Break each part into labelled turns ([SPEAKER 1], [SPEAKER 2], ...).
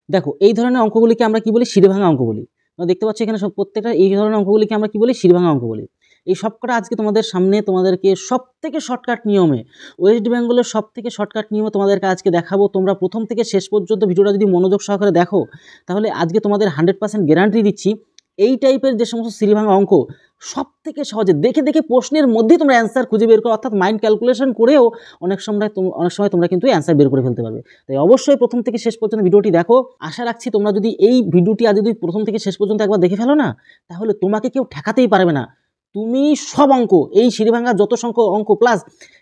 [SPEAKER 1] দেখো এই ধরনের অঙ্কগুলিকে আমরা কি বলি, সিঁড়িভাঙা অঙ্ক বলি। তোমরা দেখতে পাচ্ছ এখানে সব প্রত্যেকটা এই ধরনের অঙ্কগুলিকে আমরা কি বলি, সিঁড়িভাঙা অঙ্ক বলি। এই সবকটা আজকে তোমাদের সামনে তোমাদেরকে সবথেকে শর্টকাট নিয়মে, ওয়েস্ট বেঙ্গলের সবথেকে শর্টকাট নিয়মে তোমাদেরকে আজকে দেখাবো। তোমরা প্রথম থেকে শেষ পর্যন্ত ভিডিওটা যদি মনোযোগ সহকারে দেখো, তাহলে আজকে তোমাদের 100% গ্যারান্টি দিচ্ছি এই টাইপের যে সমস্ত সিঁড়িভাঙা অঙ্ক সবথেকে সহজে দেখে দেখে প্রশ্নের মধ্যেই তোমরা অ্যান্সার খুঁজে বের করো, অর্থাৎ মাইন্ড ক্যালকুলেশন করেও অনেক সময় তোমরা কিন্তু অ্যান্সার বের করে ফেলতে পারবে। তাই অবশ্যই প্রথম থেকে শেষ পর্যন্ত ভিডিওটি দেখো। আশা রাখছি তোমরা যদি এই ভিডিওটি আজ যদি প্রথম থেকে শেষ পর্যন্ত একবার দেখে ফেলো না, তাহলে তোমাকে কেউ ঠেকাতেই পারবে না। তুমি সব অঙ্ক, এই সিঁড়িভাঙা যত সংখ্যক অঙ্ক, প্লাস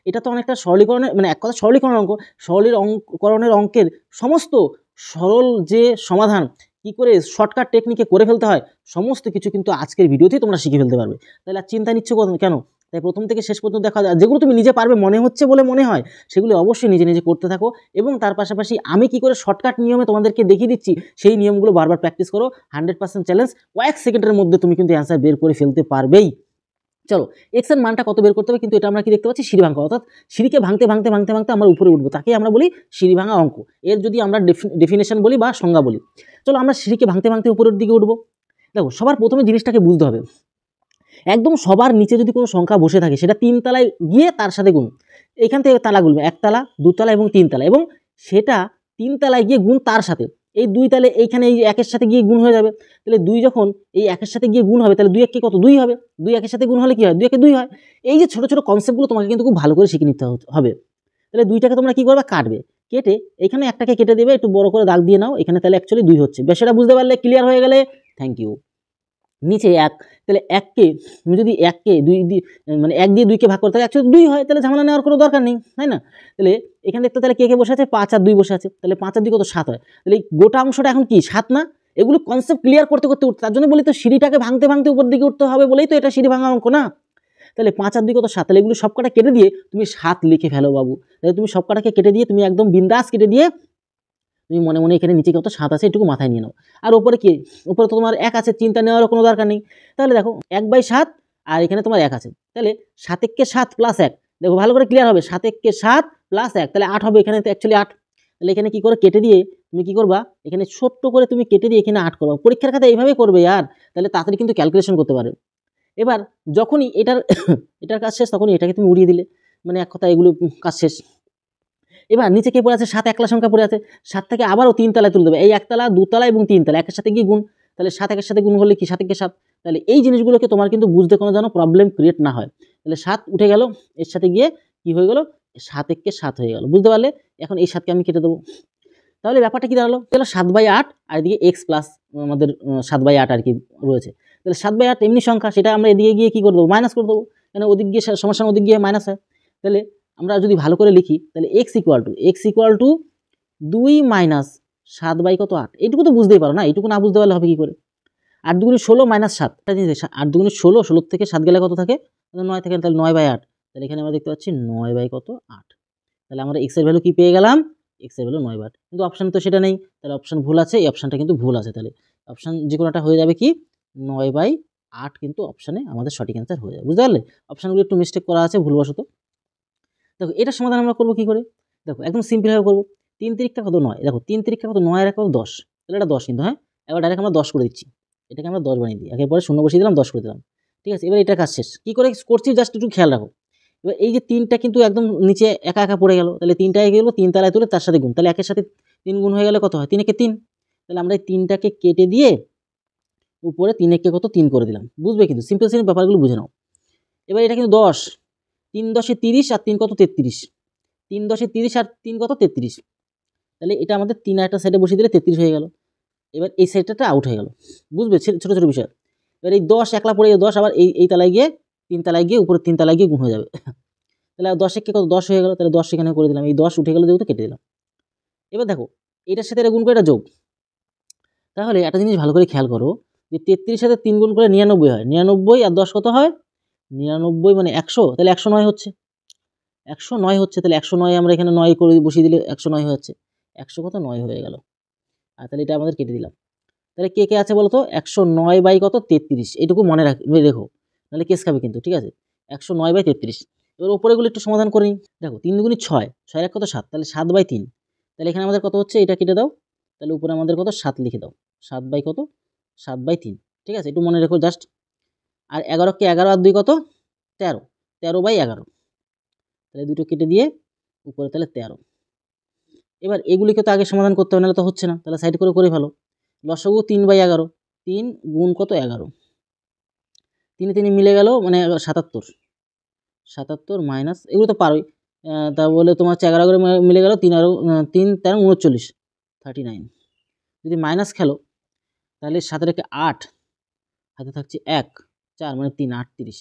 [SPEAKER 1] এটা তো অনেকটা সরলীকরণের, মানে এক কথা সরলীকরণের অঙ্ক, সরলীকরণের অঙ্কের সমস্ত সরল যে সমাধান কি করে শর্টকাট টেকনিকে করে ফেলতে হয়, সমস্ত কিছু কিন্তু আজকের ভিডিওতেই তোমরা শিখে ফেলতে পারবে। তাহলে আর চিন্তা নিচ্ছ কেন? তাই প্রথম থেকে শেষ পর্যন্ত দেখা যায়, যেগুলো তুমি নিজে পারবে মনে হচ্ছে বলে মনে হয়, সেগুলো অবশ্যই নিজে নিজে করতে থাকো। এবং তার পাশাপাশি আমি কি করে শর্টকাট নিয়মে তোমাদেরকে দেখিয়ে দিচ্ছি, সেই নিয়মগুলো বারবার প্র্যাকটিস করো। 100% চ্যালেঞ্জ, কয়েক সেকেন্ডের মধ্যে তুমি কিন্তু অ্যান্সার বের করে ফেলতে পারবেই। চলো, এক্স এর মানটা কত বের করতে হবে, কিন্তু এটা আমরা কি দেখতে পাচ্ছি, সিঁড়ি ভাঙা, অর্থাৎ সিঁড়িকে ভাঙতে ভাঙতে ভাঙতে ভাঙতে আমরা উপরে উঠবো, তাকে আমরা বলি সিঁড়ি ভাঙা অঙ্ক। এর যদি আমরা ডেফিনেশন বলি বা সংজ্ঞা বলি, চলো আমরা সিঁড়িকে ভাঙতে ভাঙতে উপরের দিকে উঠবো। দেখো সবার প্রথমে জিনিসটাকে বুঝতে হবে, একদম সবার নিচে যদি কোনো সংখ্যা বসে থাকে, সেটা 3 তলায় গিয়ে তার সাথে গুণ। এখান থেকে তালা গুনবে, 1 তলা, 2 তলা এবং 3 তলা, এবং সেটা 3 তলায় গিয়ে গুণ তার সাথে। এই 2 তালে এইখানে এই 1-এর সাথে গিয়ে গুণ হয়ে যাবে। তাহলে 2 যখন এই 1-এর সাথে গিয়ে গুণ হবে, তাহলে 2 1 কত, 2 হবে। 2 1-এর সাথে গুণ হলে কি হয়, 2 1 2 হয়। এই যে ছোট ছোট কনসেপ্টগুলো তোমাকে কিন্তু খুব ভালো করে শিখে নিতে হবে। তাহলে 2টাকে তোমরা কি করবে, কাটবে, কেটে এখানে একটাকে কেটে দেবে, একটু বড় করে দাগ দিয়ে নাও এখানে, তাহলে অ্যাকচুয়ালি 2 হচ্ছে। বেশ, এটা বুঝতে পারলে, ক্লিয়ার হয়ে গেলে থ্যাংক ইউ। নিচে 1, তাহলে 1কে তুমি যদি 1কে 2 দিয়ে, মানে 1 দিয়ে 2কে ভাগ করতে, তাহলে অ্যাকচুয়ালি 2 হয়, তাহলে ঝামেলা নেওয়ার কোনো দরকার নেই, তাই না? তাহলে এখানে দেখতে, তাহলে কে বসে আছে, 5 আর 2 বসে আছে, তাহলে 5 আর 2 কত, 7 হয়। তাহলে এই গোটা অংশটা এখন কি 7 না? এগুলো কনসেপ্ট ক্লিয়ার করতে করতে উঠতে, তার জন্য বলি তো সিঁড়িটাকে ভাঙতে ভাঙতে উপর দিকে উঠতে হবে, বলেই তো এটা সিঁড়ি ভাঙা অঙ্ক না। তাহলে 5 আর 2 কত, 7, তাহলে এগুলো সবকটা কেটে দিয়ে তুমি 7 লিখে ফেলো বাবু। তাহলে তুমি সবকটাকে কেটে দিয়ে তুমি একদম বিন্দাস কেটে দিয়ে তুমি মনে মনে এখানে নিচে কত 7 আছে এটুকু মাথায় নিয়ে নাও। আর উপরে কি, উপরে তো তোমার 1 আছে, চিন্তা নেওয়ার কোনো দরকার নেই। তাহলে দেখো 1/7 আর এখানে তোমার 1 আছে, তাহলে 7 1 কে 7 প্লাস 1, দেখো ভালো করে ক্লিয়ার হবে, 7 1 কে 7 প্লাস 1, তাহলে 8 হবে। এখানে তো অ্যাকচুয়ালি 8, তাহলে এখানে কি করে কেটে দিয়ে তুমি কি করবা, এখানে ছোট্ট করে তুমি কেটে দিয়ে এখানে 8 করবা। পরীক্ষার খাতায় এইভাবে করবে আর, তাহলে তাড়াতাড়ি কিন্তু ক্যালকুলেশন করতে পারবে। এবার যখনই এটার এটার কাজ শেষ, তখনই এটাকে তুমি উড়িয়ে দিলে, মানে এক কথা এগুলো কাজ শেষ। এবার নিচে কে পড়ে আছে, 7 একলা সংখ্যা পড়ে আছে, 7 থেকে আবারও 3 তলায় তুলে দেবে, এই 1 তলা, 2 তলা এবং 3 তলা একের সাথে গিয়ে গুণ। তাহলে 7 একের সাথে গুণ হলে কি, 7 একে 7। তাহলে এই জিনিসগুলোকে তোমার কিন্তু বুঝতে কোনো যেন প্রবলেম ক্রিয়েট না হয়। তাহলে 7 উঠে গেল, এর সাথে গিয়ে কি হয়ে গেল, 7 একে 7 হয়ে গেল, বুঝতে পারলে? এখন এই 7কে আমি কেটে দেবো, তাহলে ব্যাপারটা কি দাঁড়ালো, তাহলে 7/8 আর এদিকে এক্স প্লাস আমাদের 7/8 আর কি রয়েছে। তাহলে 7/8 এমনি সংখ্যা, সেটা আমরা এদিকে গিয়ে কি করে দেবো, মাইনাস করে দেবো, কেন ওদিক গিয়ে সমস্যা, ওদিক গিয়ে মাইনাস হয়। তাহলে আমরা যদি ভালো করে লিখি, তাহলে x ইকুয়াল টু 2 মাইনাস 7/8, এইটুকু তো বুঝতেই পারো না, এইটুকু না বুঝতে পারলে হবে কি করে। 8 দুগুণে 16 মাইনাস 7, 8 দুগুণে 16, 16 থেকে 7 গেলে কত থাকে, 9 থাকে, তাহলে 9/8। তাহলে এখানে আমরা দেখতে পাচ্ছি 9/8, তাহলে আমরা x এর ভ্যালু কি পেয়ে গেলাম, x এর ভ্যালু 9/8। কিন্তু অপশান তো সেটা নেই, তাহলে অপশান ভুল আছে, এই অপশানটা কিন্তু ভুল আছে। তাহলে অপশান যে কোনোটা হয়ে যাবে কি, 9/8 কিন্তু অপশানে আমাদের সঠিক অ্যান্সার হয়ে যাবে, বুঝতে পারলে? অপশানগুলো একটু মিস্টেক করা আছে ভুলবশত। দেখো এটার সমাধান আমরা করবো কি করে, দেখো একদম সিম্পলভাবে করবো। 3 তিরিকটা কত, 9, দেখো 3 তিরিকটা কত, 9 আর কত, 10, তাহলে এটা 10 কিন্তু, হ্যাঁ। এবার ডাইরেক্ট আমরা 10 করে দিচ্ছি, এটাকে আমরা 10 বানিয়ে দিই, একের পরে 0 বসিয়ে দিলাম, 10 করে দিলাম, ঠিক আছে। এবার এটার কাজ শেষ, কি করে করছি জাস্ট একটু খেয়াল রাখো। এবার এই যে 3টা কিন্তু একদম নিচে একা একা পড়ে গেল, তাহলে 3টা এগিয়ে গেলো, 3 তলায় তুলে তার সাথে গুণ, তাহলে 1-এর সাথে 3 গুণ হয়ে গেলে কত হয়, 3 একে 3। তাহলে আমরা এই 3টাকে কেটে দিয়ে উপরে 3 একে কত, 3 করে দিলাম, বুঝবে কিন্তু সিম্পল ব্যাপারগুলো বুঝে নাও। এবার এটা কিন্তু 10, 3 10 30 আর 3 কত, 33, 3 10 30 আর 3 কত, 33। তাহলে এটা আমাদের 3 একটা সাইডে বসিয়ে দিলে 33 হয়ে গেল। এবার এই সাইডটা আউট হয়ে গেল, বুঝবে ছোট ছোট বিষয়। এবার এই 10 একলা পড়ে, 10 আবার এই তলায় গিয়ে 3 তলায় গিয়ে উপরে 3 তলায় গিয়ে গুণ হয়ে যাবে। তাহলে 10 একে কত, 10 হয়ে গেল, তাহলে 10 এখানে করে দিলাম, এই 10 উঠে গেল যেহেতু কেটে দিলাম। এবার দেখো এটার সাথে এটা গুণ করে এটা যোগ, তাহলে একটা জিনিস ভালো করে খেয়াল করো, যে 33 সাথে 3 গুণ করে 99 হয়, 99 আর 10 কত হয়, 99 মানে 100, তাহলে 109 হচ্ছে, 109 হচ্ছে। তাহলে 109 আমরা এখানে 9 করে বসিয়ে দিলে 109 হচ্ছে, 100 কত, 9 হয়ে গেল। আর তাহলে এটা আমাদের কেটে দিলাম। তাহলে কে কে আছে বলো তো, 109/কত, 33, এইটুকু মনে রেখো, নাহলে কেস খাবে কিন্তু, ঠিক আছে। 109/33। এবার ওপরেগুলো একটু সমাধান করে নিই। দেখো 3 দুগুণে 6, 6 এক কত, 7, তাহলে 7/3। তাহলে এখানে আমাদের কত হচ্ছে, এটা কেটে দাও, তাহলে উপরে আমাদের কত 7 লিখে দাও, 7/, কত 7/3, ঠিক আছে, একটু মনে রেখো জাস্ট। আর 11কে 11 আর 2 কত 13, 13/11, তাহলে দুটো কেটে দিয়ে উপরে তাহলে 13। এবার এগুলিকে তো আগে সমাধান করতে হবে, নাহলে তো হচ্ছে না, তাহলে সাইড করে ফেলো। লসাগু 3/11, 3 গুণ কত 11, 3 মিলে গেল মানে 77, 77 মাইনাস, এগুলো তো পারোই, তা বলে তোমার হচ্ছে 11 করে মিলে গেল, 3 আর 3 13 39, 39। যদি মাইনাস খেলো তাহলে 7 রেখে 8, হাতে থাকছে 1, 4 মানে 3, 38,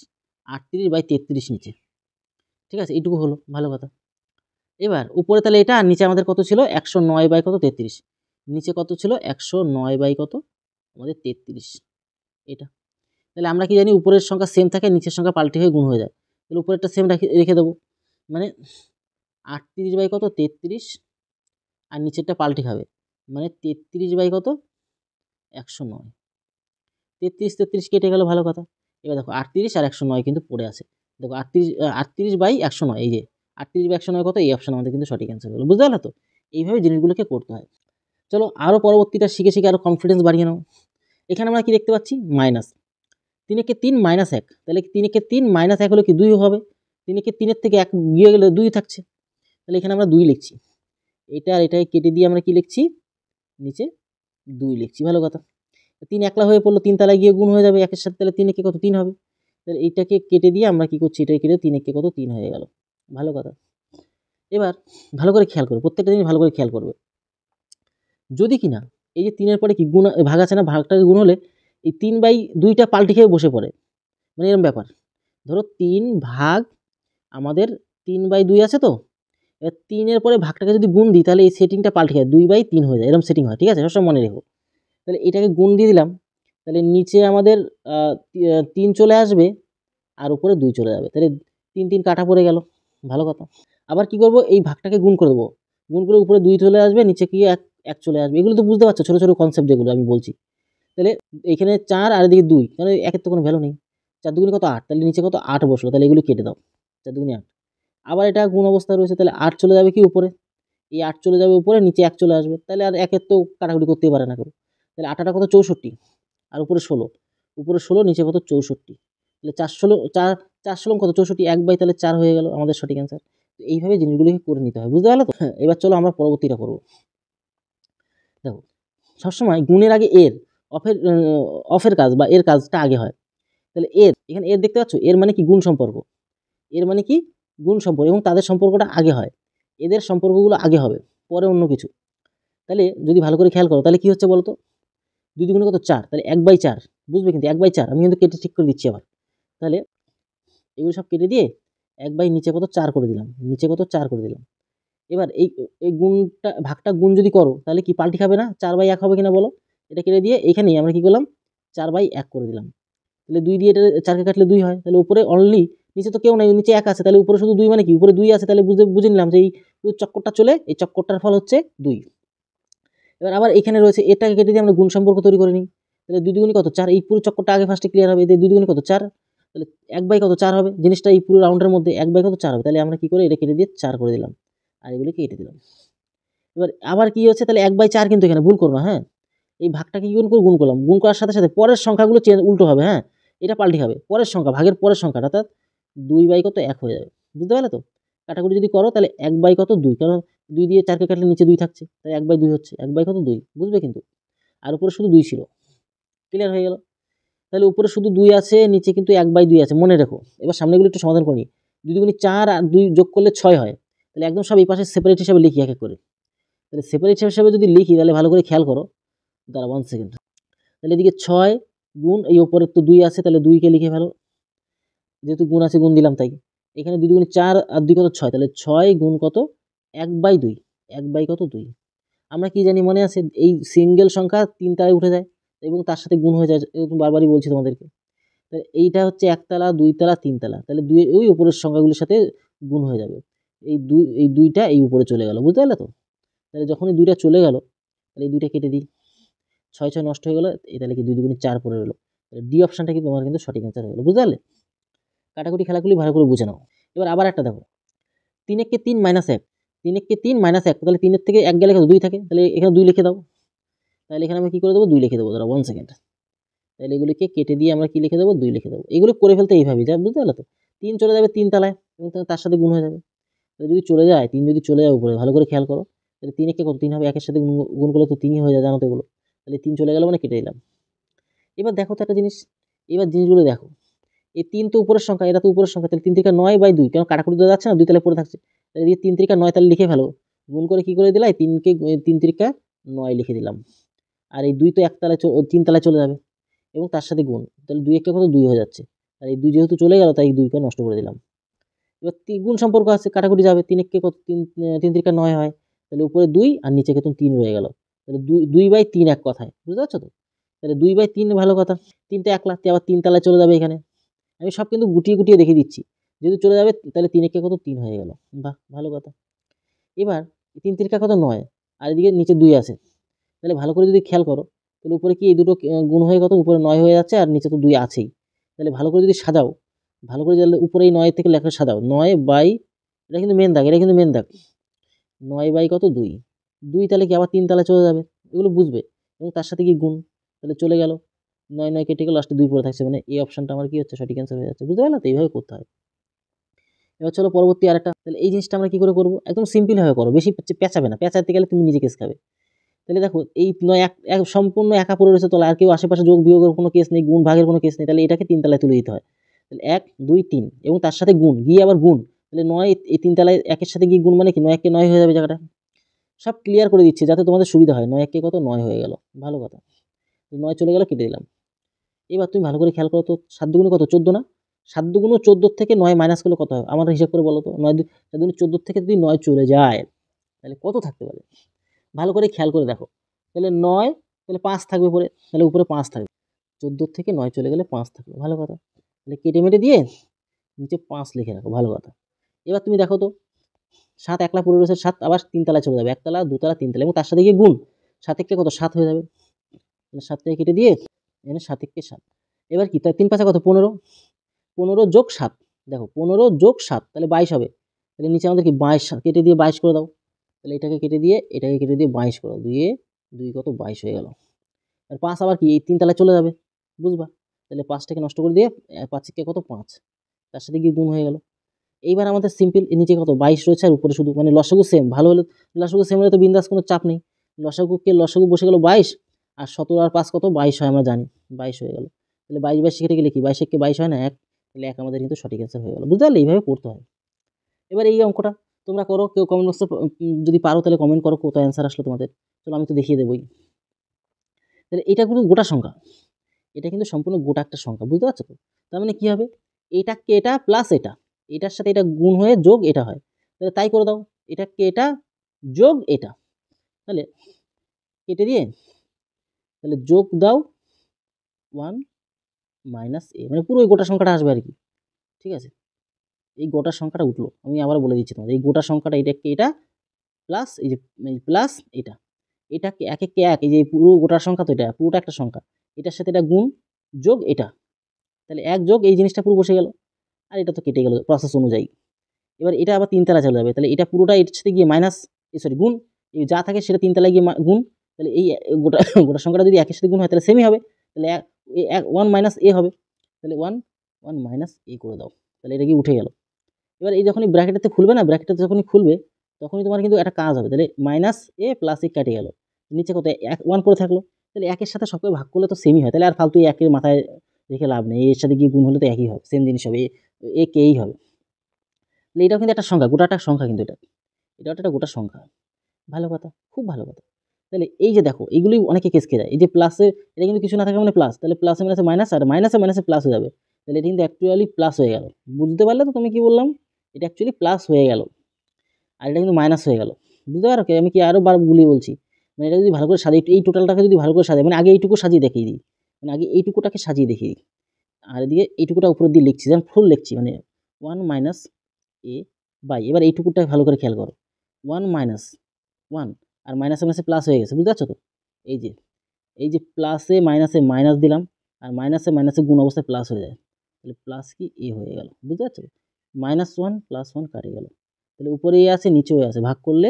[SPEAKER 1] 38/33 নিচে, ঠিক আছে, এইটুকু হলো, ভালো কথা। এবার উপরে তাহলে এটা, আর নিচে আমাদের কত ছিল 109/, কত 33, নিচে কত ছিল 109/, কত আমাদের 33, এটা। তাহলে আমরা কি জানি উপরের সংখ্যা সেম থাকে, নিচের সংখ্যা পাল্টে হয়ে গুণ হয়ে যায়, তাহলে উপরেরটা সেম রেখে দেবো, মানে 38/, কত 33, আর নিচেরটা পাল্টে খাবে, মানে 33/, কত 109, 33 কেটে গেল, ভালো কথা। এবার দেখো 38 আর 109 কিন্তু পড়ে আছে, দেখো 38/109, এই যে 38/109 কত, এই অপশন আমাদের কিন্তু সঠিক অ্যান্সার হলো, বুঝতে পারলে তো? এইভাবে জিনিসগুলোকে করতে হয়। চলো আরও পরবর্তীটা শিখে আরও কনফিডেন্স বাড়িয়ে নাও। এখানে আমরা কি দেখতে পাচ্ছি মাইনাস, 3 3 -1, তাহলে 3 3 -1 হলে কি 2 হবে, 3 3 থেকে 1 গিয়ে গেলে 2 থাকছে, তাহলে এখানে আমরা 2 লিখছি, এটা আর এটাকে কেটে দিয়ে আমরা কি লিখছি, নিচে 2 লিখছি, ভালো কথা। 3 একলা হয়ে পড়লো, 3 তলায় গিয়ে গুণ হয়ে যাবে একের সাথে, তাহলে 3 কত 3 হবে, তাহলে এইটাকে কেটে দিয়ে আমরা কি করছি, এটাকে কেটে 3 কত 3 হয়ে গেল, ভালো কথা। এবার ভালো করে খেয়াল করবে, প্রত্যেকটা জিনিস ভালো করে খেয়াল করবে, যদি কিনা এই যে 3-এর পরে কি গুণ ভাগ আছে না, ভাগটাকে গুণ হলে এই 3/2টা পাল্টে খেয়ে বসে পড়ে, মানে এরকম ব্যাপার। ধরো 3 ভাগ আমাদের 3/2 আছে, তো এবার 3-এর পরে ভাগটাকে যদি গুণ দিই তাহলে এই সেটিংটা পাল্টে যায়, 2/3 হয়ে যায়, এরকম সেটিং হয়, ঠিক আছে, সবসময় মনে রেখো। তাহলে এটাকে গুণ দিয়ে দিলাম, তাহলে নিচে আমাদের 3 চলে আসবে, আর উপরে 2 চলে যাবে, তাহলে 3 3 কাটা পড়ে গেল, ভালো কথা। আবার কি করব, এই ভাগটাকে গুণ করে দেবো, গুণ করে উপরে 2 চলে আসবে, নিচে কি 1 চলে আসবে, এগুলো তো বুঝতে পারছো, ছোটো ছোটো কনসেপ্ট যেগুলো আমি বলছি। তাহলে এখানে 4 আর এদিকে 2, তাহলে 1-এর তো কোনো ভ্যালু নেই, 4 দুগুণে কত 8, তাহলে নিচে কত 8 বসলো, তাহলে এগুলো কেটে দাও, 4 দুগুণে 8। আবার এটা গুণ অবস্থা রয়েছে, তাহলে 8 চলে যাবে কি উপরে, এই 8 চলে যাবে উপরে, নিচে 1 চলে আসবে, তাহলে আর 1-এর তো কাটাকুটি করতেই পারে না কেউ, তাহলে 8 কত 64, আর উপরে 16, উপরে 16 নিচে কত 64, তাহলে 4 কত 64, 1/, তাহলে 4 হয়ে গেল আমাদের সঠিক অ্যান্সার। তো এইভাবে জিনিসগুলোকে করে নিতে হয়, বুঝতে পারলে তো? এবার চলো আমরা পরবর্তীটা করবো। দেখো সবসময় গুণের আগে অফের কাজ বা এর কাজটা আগে হয়, তাহলে এখানে দেখতে পাচ্ছ, এর মানে কি গুণ সম্পর্ক, এর মানে কি গুণ সম্পর্ক, এবং তাদের সম্পর্কটা আগে হয়, এদের সম্পর্কগুলো আগে হবে, পরে অন্য কিছু। তাহলে যদি ভালো করে খেয়াল করো, তাহলে কি হচ্ছে বলতো, 2 দুগুণে কত 4, তাহলে 1/4, বুঝবে কিন্তু 1/4, আমি কিন্তু কেটে ঠিক করে দিচ্ছি আবার, তাহলে এগুলো সব কেটে দিয়ে 1/, নিচে কত 4 করে দিলাম, নিচে কত 4 করে দিলাম। এবার এই গুণটা ভাগটা গুণ যদি করো তাহলে কি পাল্টি খাবে না, 4/1 হবে কিনা বলো, এটা কেটে দিয়ে এখানেই আমরা কি করলাম 4/1 করে দিলাম, তাহলে 2 দিয়ে এটা 4কে কাটলে 2 হয়, তাহলে উপরে অনলি, নিচে তো কেউ নাই, নিচে 1 আছে, তাহলে উপরে শুধু 2 মানে কি, উপরে 2 আছে, তাহলে বুঝে নিলাম যে এই চক্করটা চলে, এই চক্করটার ফল হচ্ছে 2। এবার আবার এখানে রয়েছে, এটাকে কেটে দিয়ে আমরা গুণ সম্পর্ক তৈরি করে নিই, তাহলে 2 দুগুণে কত 4, এই পুরো চক্করটা আগে ফার্স্টে ক্লিয়ার হবে, এদের 2 দুগুণে কত 4, তাহলে 1/, কত 4 হবে, জিনিসটা এই পুরো রাউন্ডের মধ্যে 1/, কত 4 হবে, তাহলে আমরা কি করে এটা কেটে দিয়ে 4 করে দিলাম, আর এগুলো কেটে দিলাম। এবার আবার কি হচ্ছে, তাহলে 1/4, কিন্তু এখানে ভুল করো না, হ্যাঁ, এই ভাগটাকে কি গুণ করলাম, গুণ করার সাথে সাথে পরের সংখ্যাগুলো উল্টো হবে, হ্যাঁ, এটা পাল্টি হবে, পরের সংখ্যা ভাগের পরের সংখ্যাটা, অর্থাৎ 2/, কত 1 হয়ে যাবে, বুঝতে পারলে তো? কাটাকুটি যদি করো তাহলে 1/, কত 2, কারণ 2 দিয়ে 4কে কাটলে নিচে 2 থাকছে, তাই 1/2 হচ্ছে, 1/, কত 2, বুঝবে কিন্তু, আর উপরে শুধু 2 ছিল, ক্লিয়ার হয়ে গেল। তাহলে উপরে শুধু 2 আছে, নিচে কিন্তু 1/2 আছে, মনে রেখো। এবার সামনেগুলো একটু সমাধান করি, 2 দুগুণে 4 আর 2 যোগ করলে 6 হয়, তাহলে একদম সব এই পাশে সেপারেট হিসাবে লিখি এক এক করে, তাহলে সেপারেট হিসাবে যদি লিখি তাহলে ভালো করে খেয়াল করো, দাঁড়া 1 সেকেন্ড, তাহলে এদিকে 6 গুণ এই ওপরের তো 2 আছে, তাহলে 2কে লিখে ফেলো, যেহেতু গুণ আছে গুণ দিলাম, তাই এখানে 2 দুগুণে 4 আর 2 কত 6, তাহলে 6 গুণ কত 1/2, 1/, কত 2। আমরা কি জানি মনে আছে, এই সিঙ্গেল সংখ্যা 3 তলায় উঠে যায় এবং তার সাথে গুণ হয়ে যায়, এরকম বারবারই বলছি তোমাদেরকে। তাহলে এইটা হচ্ছে 1 তলা 2 তলা 3 তলা, তাহলে ওই উপরের সংখ্যাগুলোর সাথে গুণ হয়ে যাবে, এই 2টা এই উপরে চলে গেল, বুঝতে পারলে তো? তাহলে যখনই 2টা চলে গেল তাহলে এই 2টা কেটে দিই, 6 6 নষ্ট হয়ে গেল, এই তাহলে কি 2 দুগুণে 4 পড়ে রইলো, তাহলে ডি অপশনটা কিন্তু তোমার কিন্তু সঠিক অ্যান্সার হয়ে গেল, বুঝতে পারলে? কাটাকুটি খেলাগুলি ভালো করে বুঝে নাও। এবার আবার একটা দেখো, 3 3 -1, 3 3 -1, তাহলে 3-এর থেকে 1 গেলে 2 থাকে, তাহলে এখানে 2 লিখে দাও, তাহলে এখানে আমি কী করে দেবো 2 লিখে দেবো, ধরো 1 সেকেন্ড। তাহলে এগুলিকে কেটে দিয়ে আমরা কী লিখে দেবো 2 লিখে দেবো। এগুলো করে ফেলতে এইভাবেই, যা বুঝতে পারলে তো। 3 চলে যাবে 3 তলায় এবং তার সাথে গুণ হয়ে যাবে। তাহলে যদি চলে যায় 3 যদি চলে যায় উপরে, ভালো করে খেয়াল করো, তাহলে 3 একে কত 3 হবে, 1-এর সাথে গুণ করলে তো 3ই হয়ে যায়, জানো তো এগুলো। তাহলে 3 চলে গেল মানে কেটে দিলাম। এবার দেখো তো একটা জিনিস, এবার জিনিসগুলো দেখো, এই 3 তো উপরের সংখ্যা, এটা তো উপরের সংখ্যা, তাহলে 3 3 9/2, কেন কাটাকুটি দেওয়া যাচ্ছে না, 2 তলায় পড়ে থাকছে। তাহলে এদিকে 3 3 9 তাহলে লিখে ফেলো, গুণ করে কী করে দিলাই 3কে 3 3 9 লিখে দিলাম। আর এই 2 তো 1 তলায় 3 তলায় চলে যাবে এবং তার সাথে গুণ, তাহলে 2 1 কত 2 হয়ে যাচ্ছে। আর এই 2 যেহেতু চলে গেল তাই 2কে নষ্ট করে দিলাম। এবার গুণ সম্পর্ক আছে, কাটাকুটি যাবে, 3 1 কত 3 3 3 9 হয়, তাহলে উপরে 2 আর নিচে কত 3 রয়ে গেল। তাহলে 2/3 এক কথায়, বুঝতে পারছো তো। তাহলে 2/3 ভালো কথা, 3টা 1 লাখ, আবার 3 তলায় চলে যাবে এখানে। আমি সব কিন্তু গুটিয়ে গুটিয়ে দেখিয়ে দিচ্ছি, যেহেতু চলে যাবে তাহলে 3 1 কত 3 হয়ে গেল। বাহ, ভালো কথা। এবার 3 3 কত 9, আর এদিকে নিচে 2 আছে, তাহলে ভালো করে যদি খেয়াল করো, তাহলে উপরে কি এই দুটো গুণ হয়ে কত উপরে 9 হয়ে যাচ্ছে আর নিচে তো 2 আছেই। তাহলে ভালো করে যদি সাজাও, ভালো করে তাহলে উপরে এই 9 থেকে লেখা সাজাও, 9 এটা কিন্তু মেন দাগ, এটা কিন্তু মেন দাগ, 9 কত 2, 2 তাহলে কি আবার 3 তলায় চলে যাবে, এগুলো বুঝবে। এবং তার সাথে কি গুণ, তাহলে চলে গেল 9 9 কেটে গেল, লাস্টে 2 পড়ে থাকছে, মানে এই অপশনটা আমার কি হচ্ছে সঠিক অ্যান্সার হয়ে যাচ্ছে, বুঝতে পারলে তো। এইভাবে করতে হয়। এবার চলো পরবর্তী আরেকটা, তাহলে এই জিনিসটা আমরা কি করে করবো, একদম সিম্পলভাবে করো, বেশি পেঁচাবে না, পেঁচাতে গেলে তুমি নিজে কেস খাবে। তাহলে দেখো এই 9 এক সম্পূর্ণ একা পড়ে রয়েছে তলায়, আর কেউ আশেপাশে যোগ বিয়োগের কোনো কেস নেই, গুণ ভাগের কোনো কেস নেই, তাহলে এটাকে 3 তলায় তুলে দিতে হয়। তাহলে 1 2 3 এবং তার সাথে গুণ, গিয়ে আবার গুণ, তাহলে 9 এই 3 তলায় 1-এর সাথে গিয়ে গুণ মানে কি 9 1 9 হয়ে যাবে জায়গাটা। সব ক্লিয়ার করে দিচ্ছি যাতে তোমাদের সুবিধা হয়। 9 1 কত 9 হয়ে গেল, ভালো কথা। 9 চলে গেল, কেটে দিলাম। এবার তুমি ভালো করে খেয়াল করো তো, 7 দুগুণে কত 14 না, 7 দুগুণে 14 থেকে 9 মাইনাস করলে কত হয়, আমার হিসাব করে বলো তো। 9 7 দুগুণে 14 থেকে যদি 9 চলে যায় তাহলে কত থাকতে পারে, ভালো করে খেয়াল করে দেখো। তাহলে 9, তাহলে 5 থাকবে পরে, তাহলে উপরে 5 থাকবে, 14 থেকে 9 চলে গেলে 5 থাকবে, ভালো কথা। তাহলে কেটে মেটে দিয়ে নিচে 5 লিখে রাখো, ভালো কথা। এবার তুমি দেখো তো 7 একলা পড়ে রয়েছে, 7 আবার 3 তলায় চলে যাবে, 1 তলা 2 তলা 3 তলা এবং তার সাথে গিয়ে গুণ, 7 1 কত 7 হয়ে যাবে, তাহলে 7 থেকে কেটে দিয়ে এখানে 7 1 7। এবার কি, তাই 3 5 কত 15, 15 যোগ 7, দেখো 15 যোগ 7 তাহলে 22 হবে। তাহলে নিচে আমাদের কি 22, কেটে দিয়ে 22 করে দাও, তাহলে এটাকে কেটে দিয়ে 22 করে দাও, 2 কত 22 হয়ে গেল। আর 5 আবার কি এই 3 তলায় চলে যাবে, বুঝবা। তাহলে 5টাকে নষ্ট করে দিয়ে 5 কে কত 5, তার সাথে গিয়ে গুণ হয়ে গেল। এইবার আমাদের সিম্পল, নিচে কত 22 রয়েছে আর উপরে শুধু মানে লসাগু সেম, ভালো হলে লসাগু সেম হলে তো বিন্দাস, কোনো চাপ নেই। লসাগু বসে গেল 22, আর 17 আর 5 কত 22 হয়, আমরা জানি 22 হয়ে গেল। তাহলে 22 22 কেটে গেলে কি 22 1 22 হয় না 1, তাহলে 1 আমাদের কিন্তু সঠিক অ্যান্সার হয়ে গেল, বুঝতে পারলে। এইভাবে করতে হয়। এবার এই অঙ্কটা তোমরা করো, কেউ কমেন্ট বক্সে যদি পারো তাহলে কমেন্ট করো কত অ্যান্সার আসলো তোমাদের। চলো আমি তো দেখিয়ে দেবোই। তাহলে এটা কিন্তু গোটা সংখ্যা, এটা কিন্তু সম্পূর্ণ গোটা একটা সংখ্যা, বুঝতে পারছো তো। তার মানে কি হবে, এটাকে এটা প্লাস এটা, এটার সাথে এটা গুণ হয়ে যোগ এটা হয়, তাহলে তাই করে দাও, এটাকে এটা যোগ এটা, তাহলে কেটে দিয়ে তাহলে যোগ দাও 1 মাইনাস এ, মানে পুরো এই গোটা সংখ্যাটা আসবে আর কি, ঠিক আছে। এই গোটা সংখ্যাটা উঠলো, আমি আবার বলে দিচ্ছি তোমাদের, এই গোটা সংখ্যাটা এটাকে এটা প্লাস এই যে প্লাস এটা, এটাকে 1 1 1, এই যে পুরো গোটা সংখ্যা তো এটা পুরোটা একটা সংখ্যা, এটার সাথে এটা গুণ যোগ এটা, তাহলে 1 যোগ এই জিনিসটা পুরো বসে গেল, আর এটা তো কেটে গেল প্রসেস অনুযায়ী। এবার এটা আবার 3 তলায় চলে যাবে, তাহলে এটা পুরোটা এর সাথে গিয়ে মাইনাস সরি গুণ, এই যা থাকে সেটা 3 তলায় গিয়ে গুণ, তাহলে এই গোটা গোটা সংখ্যাটা যদি 1-এর সাথে গুণ হয় তাহলে সেমই হবে, তাহলে 1 মাইনাস এ হবে, তাহলে 1 মাইনাস এ করে দাও, তাহলে এটা কি উঠে গেল। এবার এই যখনই ব্র্যাকেটেতে খুলবে না, ব্র্যাকেটে যখনই খুলবে তখনই তোমার কিন্তু একটা কাজ হবে, তাহলে মাইনাস এ প্লাস এ কেটে গেল, নিচে কত 1 পড়ে থাকলো, তাহলে 1-এর সাথে সবকে ভাগ করলে তো সেমই হয়, তাহলে আর ফালতু 1-এর মাথায় রেখে লাভ নেই, এর সাথে গিয়ে গুণ হলে তো একই হবে, সেম জিনিস হবে, এ কেই হবে। তাহলে এটাও কিন্তু একটা সংখ্যা, গোটাটা সংখ্যা কিন্তু এটাও একটা গোটা সংখ্যা, ভালো কথা, খুব ভালো কথা। তাহলে এই যে দেখো এইগুলি অনেকে কেস খেয়ে যায়, এই যে প্লাসে এটা কিন্তু কিছু না থাকে মানে প্লাস, তাহলে প্লাসে মাইনাসে মাইনাস, আর মাইনাসে মাইনাসে প্লাস হয়ে যাবে, তাহলে এটা কিন্তু অ্যাকচুয়ালি প্লাস হয়ে গেল, বুঝতে পারলে তো তুমি কি বললাম, এটা অ্যাকচুয়ালি প্লাস হয়ে গেল আর এটা কিন্তু মাইনাস হয়ে গেল, বুঝতে পারো, আমি কি আরও বার গুলিয়ে বলছি, মানে এটা যদি ভালো করে সাজিয়ে, এই টোটালটাকে যদি ভালো করে সাজাই, মানে আগে এইটুকু সাজিয়ে দেখিয়ে দিই, মানে আগে এইটুকুটাকে সাজিয়ে দেখিয়ে দিই, আর এদিকে এইটুকুটা উপরের দিয়ে লিখছি, যেমন ফুল লিখছি, মানে 1 মাইনাস এ বাই, এবার এইটুকুটা ভালো করে খেয়াল করো, 1 মাইনাস 1 আর মাইনাসে মাইনাসে প্লাস হয়ে গেছে, বুঝতে পারছো তো। এই যে প্লাসে মাইনাসে মাইনাস দিলাম, আর মাইনাসে মাইনাসে গুণ অবস্থায় প্লাস হয়ে যায়, তাহলে প্লাস কি এ হয়ে গেল, বুঝতে পারছো। -1 +1 কাটে গেল, তাহলে উপরে এ আছে নিচেও আছে, ভাগ করলে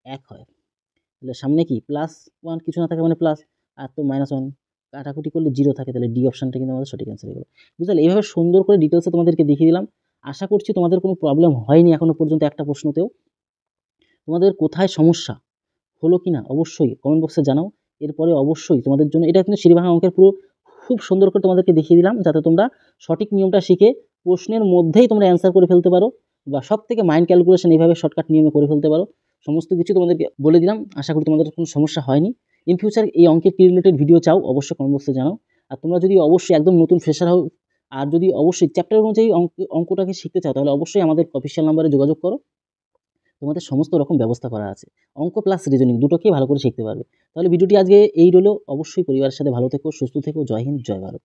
[SPEAKER 1] 1 হয়, তাহলে সামনে কি +1 কিছু না থাকে মানে প্লাস, আর তো -1 কাটাকুটি করলে 0 থাকে, তাহলে ডি অপশানটা কিন্তু আমাদের সঠিক অ্যান্সার হলো। বুঝলে, এইভাবে সুন্দর করে ডিটেলসে তোমাদেরকে দেখিয়ে দিলাম। আশা করছি তোমাদের কোনো প্রবলেম হয়নি এখনো পর্যন্ত একটা প্রশ্নতেও। তোমাদের কোথায় সমস্যা হলো কিনা অবশ্যই কমেন্ট বক্সে জানাও। এরপরে অবশ্যই তোমাদের জন্য এটা কিন্তু সিঁড়িভাঙা অঙ্কের পুরো খুব সুন্দর করে তোমাদেরকে দেখিয়ে দিলাম, যাতে তোমরা সঠিক নিয়মটা শিখে প্রশ্নের মধ্যেই তোমরা অ্যান্সার করে ফেলতে পারো, বা সবথেকে মাইন্ড ক্যালকুলেশন এইভাবে শর্টকাট নিয়মে করে ফেলতে পারো। সমস্ত কিছু তোমাদেরকে বলে দিলাম। আশা করি তোমাদের কোনো সমস্যা হয়নি। ইন ফিউচার এই অঙ্কের কি রিলেটেড ভিডিও চাও অবশ্যই কমেন্ট বক্সে জানাও। আর তোমরা যদি অবশ্যই একদম নতুন ফ্রেশার হও, আর যদি অবশ্যই চ্যাপ্টার অনুযায়ী অঙ্কটাকে শিখতে চাও, তাহলে অবশ্যই আমাদের অফিসিয়াল নাম্বারে যোগাযোগ করো। তোমাদের সমস্ত রকম ব্যবস্থা করা আছে। অঙ্ক প্লাস রিজনিং দুটোকেই ভালো করে শিখতে পারবে। তাহলে ভিডিওটি আজকে এই রইলো। অবশ্যই পরিবারের সাথে ভালো থেকো, সুস্থ থেকো। জয় হিন্দ, জয় ভারত।